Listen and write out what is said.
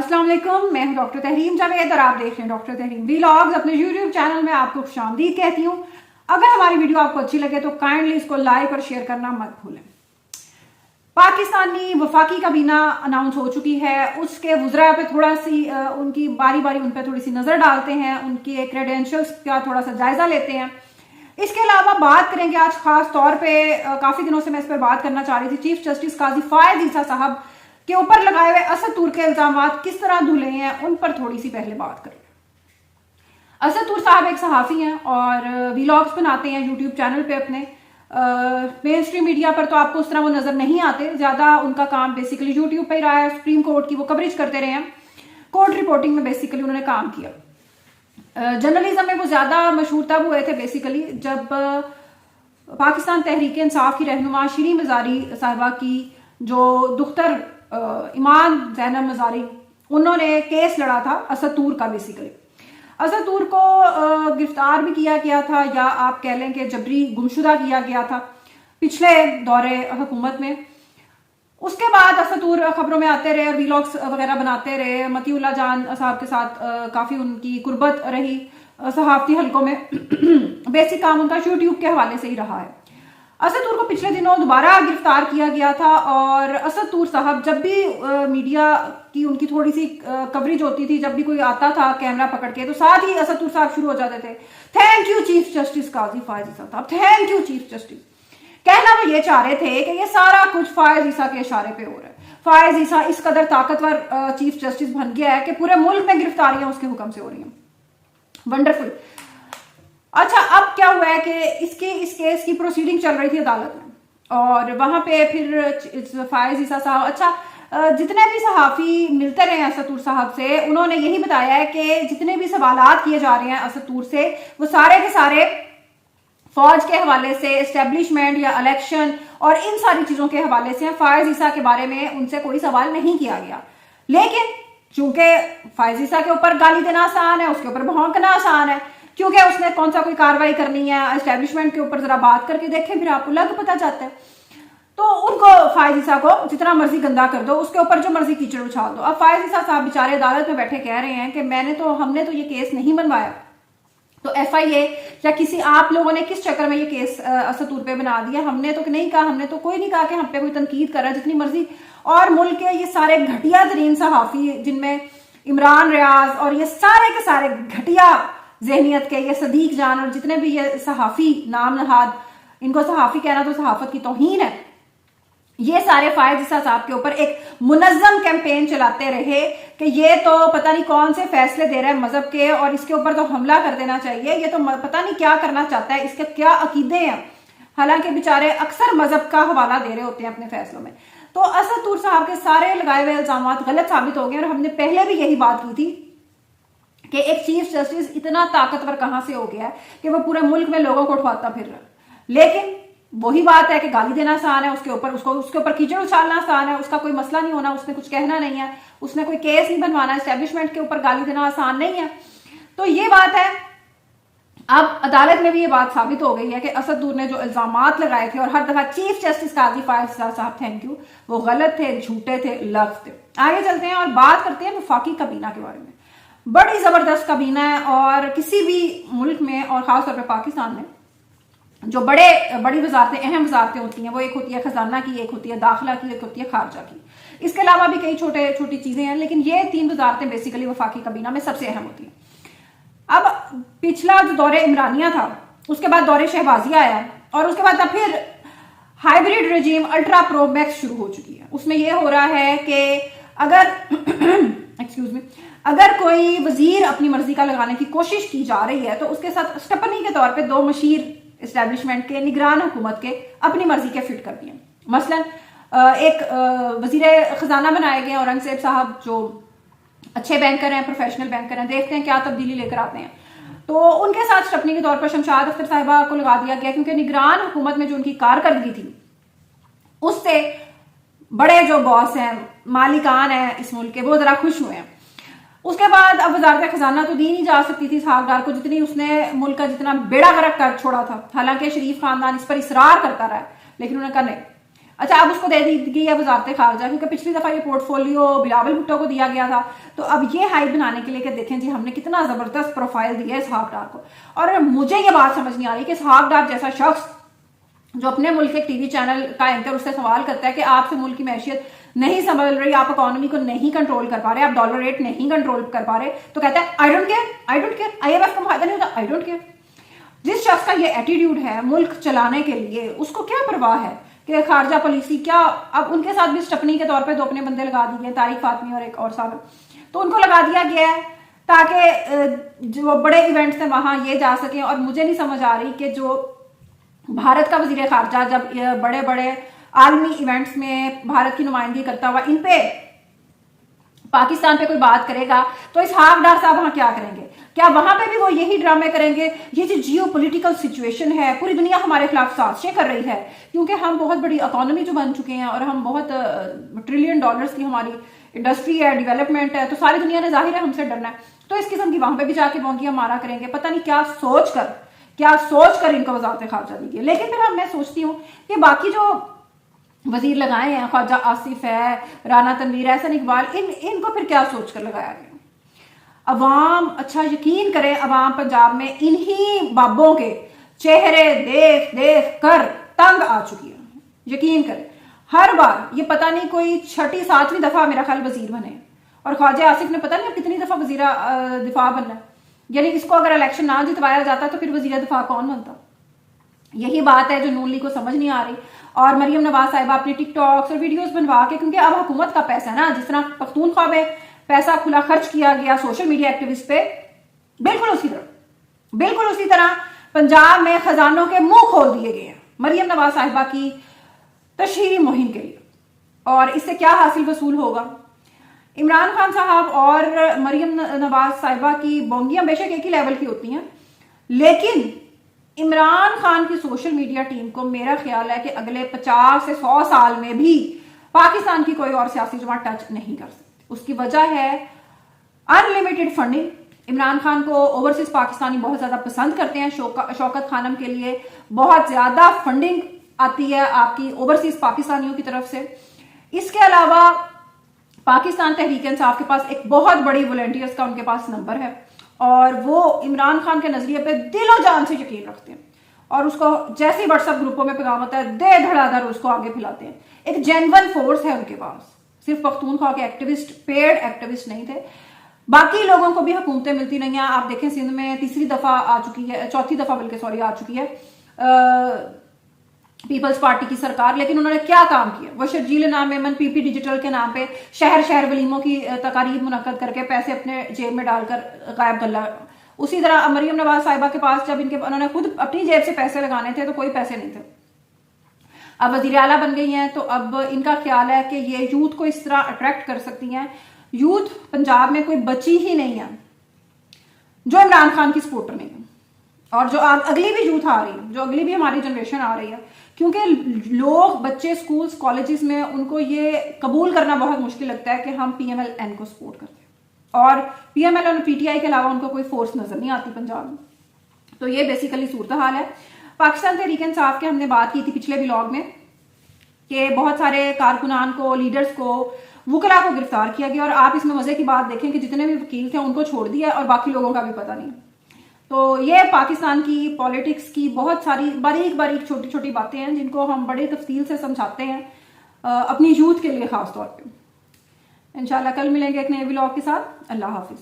अस्सलाम वालेकुम, मैं हूं डॉक्टर तहरीम जावेद और आप देख रहे हैं डॉक्टर तहरीम व्लॉग्स। अपने यूट्यूब चैनल में आपको खुशामदीद कहती हूं। अगर हमारी वीडियो आपको अच्छी लगे तो काइंडली इसको लाइक और शेयर करना मत भूलें। पाकिस्तानी वफाकी काबीना अनाउंस हो चुकी है, उसके वुज़रा पे थोड़ा सी उनकी बारी बारी उन पर थोड़ी सी नजर डालते हैं, उनके क्रेडेंशियल्स का थोड़ा सा जायजा लेते हैं। इसके अलावा बात करेंगे आज खास तौर पे, काफी दिनों से मैं इस पर बात करना चाह रही थी, चीफ जस्टिस काजी फायज ईसा साहब के ऊपर लगाए हुए असद तूर के इल्जाम किस तरह धुले हैं, उन पर थोड़ी सी पहले बात करें। असद तूर साहब एक सहाफी हैं और व्लॉग्स बनाते हैं यूट्यूब चैनल पे अपने। मेन स्ट्रीम मीडिया पर तो आपको उस तरह वो नजर नहीं आते, ज्यादा उनका काम बेसिकली यूट्यूब पे ही रहा है। सुप्रीम कोर्ट की वो कवरेज करते रहे हैं, कोर्ट रिपोर्टिंग में बेसिकली उन्होंने काम किया। जर्नलिज्म में वो ज्यादा मशहूर तब हुए थे बेसिकली जब पाकिस्तान तहरीक इंसाफ की रहनुमा शिरीन मजारी साहिबा की जो दुख्तर ईमान जैनब मजारी, उन्होंने केस लड़ा था असद तूर का। बेसिकली असद तूर को गिरफ्तार भी किया गया था, या आप कह लें कि जबरी गुमशुदा किया गया था पिछले दौरे हुकूमत में। उसके बाद असद तूर खबरों में आते रहे, व्लॉग्स वगैरह बनाते रहे। मतीउल्लाह जान साहब के साथ काफी उनकी कुर्बत रही सहाफती हलकों में। बेसिक काम उनका यूट्यूब के हवाले से ही रहा है। असद तूर को पिछले दिनों दोबारा गिरफ्तार किया गया था और असद तूर साहब जब भी मीडिया की उनकी थोड़ी सी कवरेज होती थी, जब भी कोई आता था कैमरा पकड़ के, तो साथ ही असद तूर साहब शुरू हो जाते थे, थैंक यू चीफ जस्टिस काजी फायज ईसा साहब, थैंक यू चीफ जस्टिस। कहना वो ये चाह रहे थे कि ये सारा कुछ फायज ईसा के इशारे पे हो रहा है। फायज ईसा इस कदर ताकतवर चीफ जस्टिस बन गया है कि पूरे मुल्क में गिरफ्तारियां उसके हुक्म से हो रही हैं। वंडरफुल। अच्छा, अब क्या हुआ है कि इस केस की प्रोसीडिंग चल रही थी अदालत में और वहां पे फिर फायज ईसा साहब, अच्छा जितने भी सहाफी मिलते रहे असद तूर साहब से, उन्होंने यही बताया है कि जितने भी सवालात किए जा रहे हैं असद तूर से, वो सारे के सारे फौज के हवाले से, एस्टेब्लिशमेंट या इलेक्शन और इन सारी चीजों के हवाले से। फायज ईसा के बारे में उनसे कोई सवाल नहीं किया गया, लेकिन चूंकि फायज ईसा के ऊपर गाली देना आसान है, उसके ऊपर भौंकना आसान है, क्योंकि उसने कौन सा कोई कार्रवाई करनी है एस्टेब्लिशमेंट के ऊपर, जरा बात करके देखें फिर आपको लग पता जाता है। तो उनको फायज ईसा को जितना मर्जी गंदा कर दो, उसके ऊपर जो मर्जी कीचड़ उछाल दो। अब फायज ईसा साहब बेचारे अदालत में बैठे कह रहे हैं कि हमने तो ये केस नहीं बनवाया, तो FIA या किसी आप लोगों ने किस चक्कर में ये केस असद तूर पे बना दिया। हमने तो नहीं कहा, हमने तो कोई नहीं कहा कि हम पे कोई तनकीद कर रहा है, जितनी मर्जी। और मुल्क के ये सारे घटिया तरीन सहाफी, जिनमें इमरान रियाज और ये सारे के सारे घटिया जहनियत के, ये सदीक जान और जितने भी ये सहाफी नाम नहाद, इनको सहाफी कहना तो सहाफत की तौहीन है, ये सारे फायज ईसा साहब के ऊपर एक मुनज्जम कैंपेन चलाते रहे कि ये तो पता नहीं कौन से फैसले दे रहा है मजहब के और इसके ऊपर तो हमला कर देना चाहिए, ये तो पता नहीं क्या करना चाहता है, इसके क्या अकीदे हैं। हालांकि बेचारे अक्सर मजहब का हवाला दे रहे होते हैं अपने फैसलों में। तो असद तूर साहब के सारे लगाए हुए इल्जाम गलत साबित हो गए और हमने पहले भी यही बात की थी कि एक चीफ जस्टिस इतना ताकतवर कहां से हो गया है कि वो पूरे मुल्क में लोगों को उठवाता फिर रहा है। लेकिन वही बात है कि गाली देना आसान है, उसके ऊपर कीचड़ उछालना आसान है, उसका कोई मसला नहीं होना, उसने कुछ कहना नहीं है, उसने कोई केस नहीं बनवाना, एस्टेब्लिशमेंट के ऊपर गाली देना आसान नहीं है। तो ये बात है। अब अदालत में भी ये बात साबित हो गई है कि असद तूर ने जो इल्जामात लगाए थे और हर दफा चीफ जस्टिस काजी फायज ईसा साहब थैंक यू, वो गलत थे, झूठे थे, लफ्ज थे। आगे चलते हैं और बात करते हैं वफाकी काबीना के बारे में। बड़ी जबरदस्त काबीना है और किसी भी मुल्क में और खासतौर पर पाकिस्तान में जो बड़ी वजारतें, अहम वजारतें होती हैं, वो एक होती है खजाना की, एक होती है दाखिला की, एक होती है खारजा की। इसके अलावा भी कई छोटी चीजें हैं, लेकिन ये 3 वजारतें बेसिकली वफाकी काबीना में सबसे अहम होती हैं। अब पिछला जो दौरे इमरानिया था, उसके बाद दौरे शहबाजिया आया और उसके बाद अब फिर hybrid regime ultra pro max शुरू हो चुकी है। उसमें यह हो रहा है कि अगर एक्सक्यूज मी, अगर कोई वजीर अपनी मर्जी का लगाने की कोशिश की जा रही है तो उसके साथ स्टपनी के तौर पे 2 मशीर एस्टेब्लिशमेंट के, निगरान हुकूमत के अपनी मर्जी के फिट कर दिए। मसलन एक वजीर खजाना बनाए गए औरंगजेब साहब, जो अच्छे बैंकर हैं, प्रोफेशनल बैंकर हैं, देखते हैं क्या तब्दीली लेकर आते हैं। तो उनके साथ स्टपनी के तौर पर शमशाद अख्तर साहिबा को लगा दिया गया, क्योंकि निगरान हुकूमत में जो उनकी कारकर्दगी थी उससे बड़े जो बॉस हैं, मालिकान हैं इस मुल्क के, वो जरा खुश हुए हैं। उसके बाद अब वजारत खजाना तो दी नहीं जा सकती थी साहबदार को, जितनी उसने मुल्क का जितना बेड़ा गर्क कर छोड़ा था। हालांकि शरीफ खानदान इस पर इसरार करता रहा, लेकिन उन्होंने कहा नहीं, अच्छा, अब उसको दे दी गई है वजारत खारजा, क्योंकि पिछली दफा ये पोर्टफोलियो बिलावल भुट्टो को दिया गया था। तो अब ये हाइप बनाने के लिए कि देखें जी हमने कितना जबरदस्त प्रोफाइल दिया है इसहाक डार को। और मुझे ये बात समझ नहीं आ रही कि इसहाक डार जैसा शख्स जो अपने मुल्क के टीवी चैनल का एंकर उससे सवाल करता है कि आपसे मुल्क की मैशियत नहीं संभल रही, आप इकोनॉमी को नहीं कंट्रोल कर पा रहे, आप डॉलर रेट नहीं कंट्रोल कर पा रहे, तो कहता है I don't care, I don't care, IMF का फायदा नहीं होता, आई डोंट केयर। जिस शख्स का ये एटीट्यूड है मुल्क चलाने के लिए, उसको क्या परवाह है कि खारजा पॉलिसी क्या। अब उनके साथ भी स्टपनी के तौर पे 2 अपने बंदे लगा दिए हैं, तारिक फातमी और एक और साहब, तो उनको लगा दिया गया है ताकि जो बड़े इवेंट्स हैं वहां ये जा सके। और मुझे नहीं समझ आ रही कि जो भारत का वजीर खारजा जब बड़े बड़े आलमी इवेंट्स में भारत की नुमाइंदगी करता हुआ इन पे पाकिस्तान पे कोई बात करेगा, तो इसहाक डार साहब वहां क्या करेंगे? क्या वहां पे भी वो यही ड्रामे करेंगे? ये जो जियो पोलिटिकल सिचुएशन है, पूरी दुनिया हमारे खिलाफ साजिशें कर रही है, क्योंकि हम बहुत बड़ी इकोनॉमी जो बन चुके हैं और हम बहुत ट्रिलियन डॉलर्स की हमारी इंडस्ट्री है, डेवलपमेंट है, तो सारी दुनिया ने जाहिर है हमसे डरना है। तो इस किस्म की वहां पे भी जाके बोंगियां मारा करेंगे, पता नहीं क्या सोच कर इनको वजारत खारजा दी गई। लेकिन फिर मैं सोचती हूँ कि बाकी जो वजीर लगाए हैं, ख्वाजा आसिफ है, राना तनवीर, एहसन इकबाल, इनको फिर क्या सोच कर लगाया गया? अवाम, अच्छा यकीन करें, अवाम पंजाब में इन्हीं बाबों के चेहरे देख देख कर तंग आ चुकी है। यकीन करें, हर बार ये पता नहीं कोई 6ठी 7वीं दफा मेरा ख्याल वजीर बने, और ख्वाजा आसिफ ने पता नहीं कितनी दफा वजीरा दिफा बनना है। यानी इसको अगर इलेक्शन ना जितवाया जाता तो फिर वजीर दिफा कौन बनता? यही बात है जो नून लीग को समझ नहीं आ रही। और मरियम नवाज साहिबा अपने टिकटॉक्स और वीडियोस बनवा के, क्योंकि अब हुकूमत का पैसा है ना, जिस तरह पख्तूनख्वा में पैसा खुला खर्च किया गया सोशल मीडिया एक्टिविस्ट पे, बिल्कुल उसी तरह पंजाब में खजानों के मुंह खोल दिए गए हैं मरियम नवाज साहिबा की तशहीरी मुहिम के लिए। और इससे क्या हासिल वसूल होगा? इमरान खान साहब और मरियम नवाज साहिबा की बोंगियां बेशक एक ही लेवल की होती हैं, लेकिन इमरान खान की सोशल मीडिया टीम को मेरा ख्याल है कि अगले 50 से 100 साल में भी पाकिस्तान की कोई और सियासी जमात टच नहीं कर सकती। उसकी वजह है अनलिमिटेड फंडिंग। इमरान खान को ओवरसीज पाकिस्तानी बहुत ज्यादा पसंद करते हैं। शौकत खानम के लिए बहुत ज्यादा फंडिंग आती है आपकी ओवरसीज पाकिस्तानियों की तरफ से। इसके अलावा पाकिस्तान तहरीक इंसाफ के पास एक बहुत बड़ी वॉलंटियर्स का उनके पास नंबर है, और वो इमरान खान के नजरिए पे दिलो जान से यकीन रखते हैं, और उसको जैसे ही व्हाट्सएप ग्रुपों में पैगाम आता है दे धड़ाधड़ उसको आगे फैलाते हैं। एक जेन्युइन फोर्स है उनके पास, सिर्फ पख्तूनख्वा के एक्टिविस्ट, पेड एक्टिविस्ट नहीं थे, बाकी लोगों को भी हुकूमतें मिलती नहीं है। आप देखें सिंध में तीसरी दफा आ चुकी है, चौथी दफा बल्कि सॉरी आ चुकी है पीपल्स पार्टी की सरकार, लेकिन उन्होंने क्या काम किया? वो शर्जील नाम में PP डिजिटल के नाम पे शहर शहर वलीमों की तकारीब मुनक्कद करके पैसे अपने जेब में डालकर गायब कर ला। उसी तरह मरियम नवाज साहिबा के पास जब उन्होंने खुद अपनी जेब से पैसे लगाने थे तो कोई पैसे नहीं थे। अब वजीर आला बन गई हैं, तो अब इनका ख्याल है कि ये यूथ को इस तरह अट्रैक्ट कर सकती हैं। यूथ पंजाब में कोई बची ही नहीं है जो इमरान खान की सपोर्टर नहीं है, और जो अगली भी यूथ आ रही है, जो अगली भी हमारी जनरेशन आ रही है, क्योंकि लोग, बच्चे स्कूल्स कॉलेजेस में उनको ये कबूल करना बहुत मुश्किल लगता है कि हम PMLN को सपोर्ट करते हैं, और PML और PTI के अलावा उनको कोई फोर्स नजर नहीं आती पंजाब में। तो ये बेसिकली सूरत हाल है। पाकिस्तान तहरीक इंसाफ के हमने बात की थी पिछले व्लॉग में कि बहुत सारे कारकुनान को, लीडर्स को, वुकला को गिरफ्तार किया गया, और आप इसमें मजे की बात देखें कि जितने भी वकील थे उनको छोड़ दिया और बाकी लोगों का भी पता नहीं। तो ये पाकिस्तान की पॉलिटिक्स की बहुत सारी बारीक बारीक छोटी छोटी बातें हैं जिनको हम बड़े तफसील से समझाते हैं अपनी यूथ के लिए खास तौर पे। इंशाल्लाह कल मिलेंगे एक नए व्लॉग के साथ। अल्लाह हाफिज।